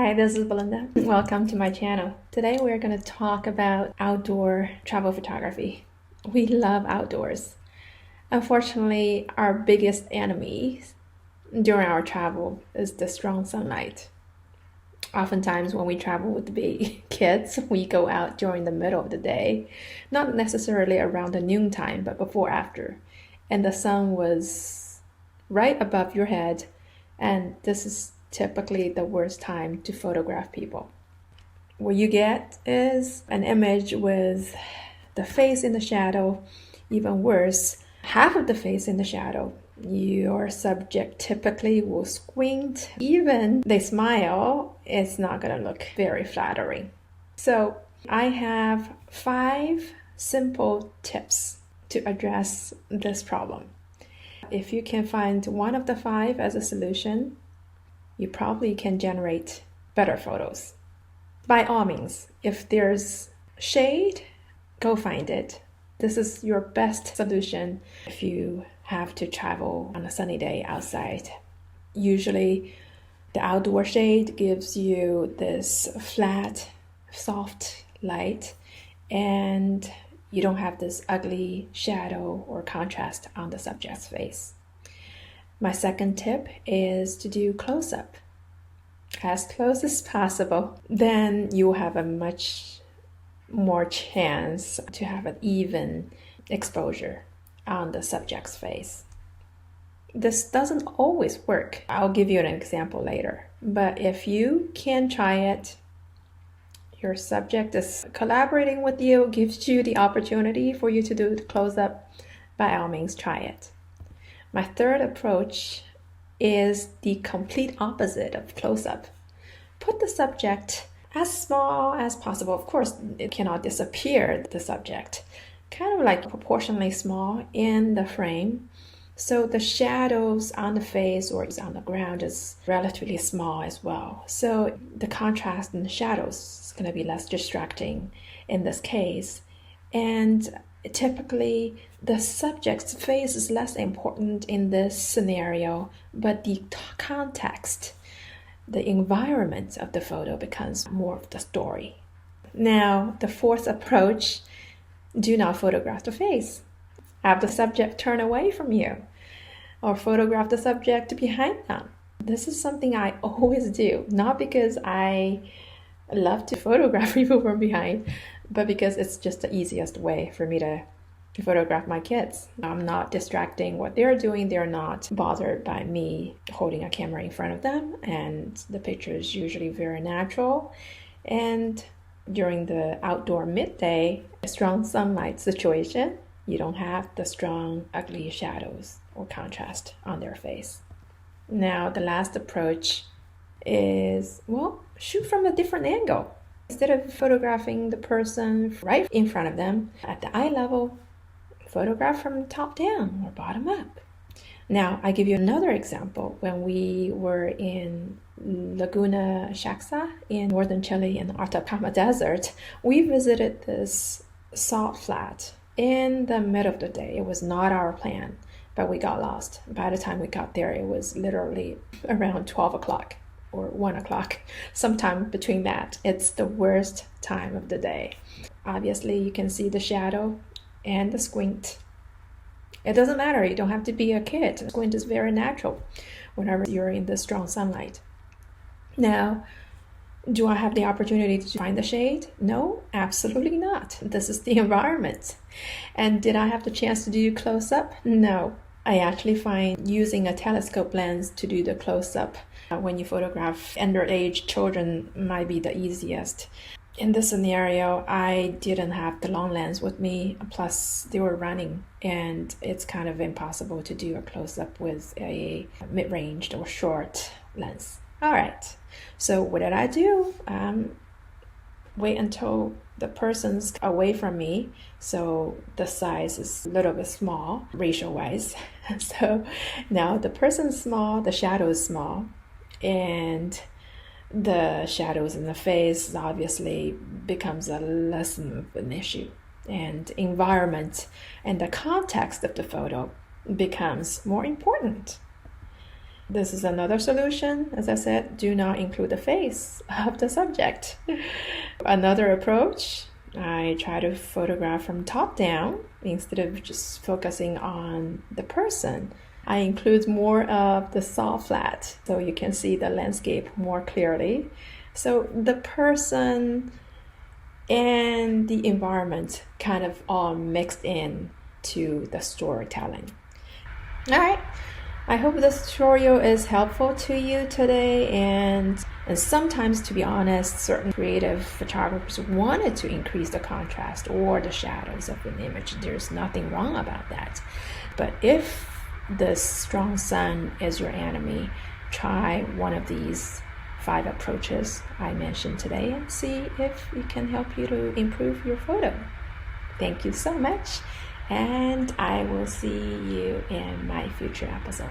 Hi, this is Belinda. Welcome to my channel. Today we're going to talk about outdoor travel photography. We love outdoors. Unfortunately, our biggest enemy during our travel is the strong sunlight. Oftentimes when we travel with the baby kids, we go out during the middle of the day, not necessarily around the noon time, but before after. And the sun was right above your head, and this is typically the worst time to photograph people. What you get is an image with the face in the shadow, even worse, half of the face in the shadow. Your subject typically will squint. Even they smile, it's not going to look very flattering. So I have 5 simple tips to address this problem. If you can find one of the 5 as a solution, you probably can generate better photos. By all means, if there's shade, go find it. This is your best solution if you have to travel on a sunny day outside. Usually, the outdoor shade gives you this flat, soft light, and you don't have this ugly shadow or contrast on the subject's face. My second tip is to do close-up. As close as possible, then you will have a much more chance to have an even exposure on the subject's face. This doesn't always work. I'll give you an example later. But if you can try it, your subject is collaborating with you, gives you the opportunity for you to do the close-up, by all means try it. My third approach is the complete opposite of close-up. Put the subject as small as possible. Of course, it cannot disappear, the subject. Kind of like proportionally small in the frame. So the shadows on the face or on the ground is relatively small as well. So the contrast in the shadows is going to be less distracting in this case. And typically, the subject's face is less important in this scenario, but the context, the environment of the photo becomes more of the story. Now, the fourth approach, do not photograph the face. Have the subject turn away from you or photograph the subject behind them. This is something I always do, not because I love to photograph people from behind, but because it's just the easiest way for me to photograph my kids. I'm not distracting what they're doing. They're not bothered by me holding a camera in front of them, and the picture is usually very natural. And during the outdoor midday, strong sunlight situation, you don't have the strong, ugly shadows or contrast on their face. Now, the last approach is, shoot from a different angle. Instead of photographing the person right in front of them at the eye level, photograph from top down or bottom up. Now, I give you another example. When we were in Laguna Shaxa in northern Chile in the Atacama Desert, we visited this salt flat in the middle of the day. It was not our plan, but we got lost. By the time we got there, it was literally around 12 o'clock. Or 1 o'clock, sometime between that. It's the worst time of the day. Obviously, you can see the shadow and the squint. It doesn't matter. You don't have to be a kid. The squint is very natural whenever you're in the strong sunlight. Now, do I have the opportunity to find the shade? No, absolutely not. This is the environment. And did I have the chance to do close-up? No. I actually find using a telescope lens to do the close-up when you photograph underage children might be the easiest. In this scenario, I didn't have the long lens with me, plus they were running, and it's kind of impossible to do a close-up with a mid-range or short lens. All right, so what did I do? Wait until the person's away from me, so the size is a little bit small, ratio-wise. So now the person's small, the shadow is small, and the shadows in the face obviously becomes a less of an issue. And environment and the context of the photo becomes more important. This is another solution. As I said, do not include the face of the subject. Another approach, I try to photograph from top down instead of just focusing on the person. I include more of the saw flat so you can see the landscape more clearly. So the person and the environment kind of all mixed in to the storytelling. All right. I hope this tutorial is helpful to you today, and sometimes, to be honest, certain creative photographers wanted to increase the contrast or the shadows of an image. There's nothing wrong about that. But if the strong sun is your enemy, try one of these 5 approaches I mentioned today and see if it can help you to improve your photo. Thank you so much. And I will see you in my future episode.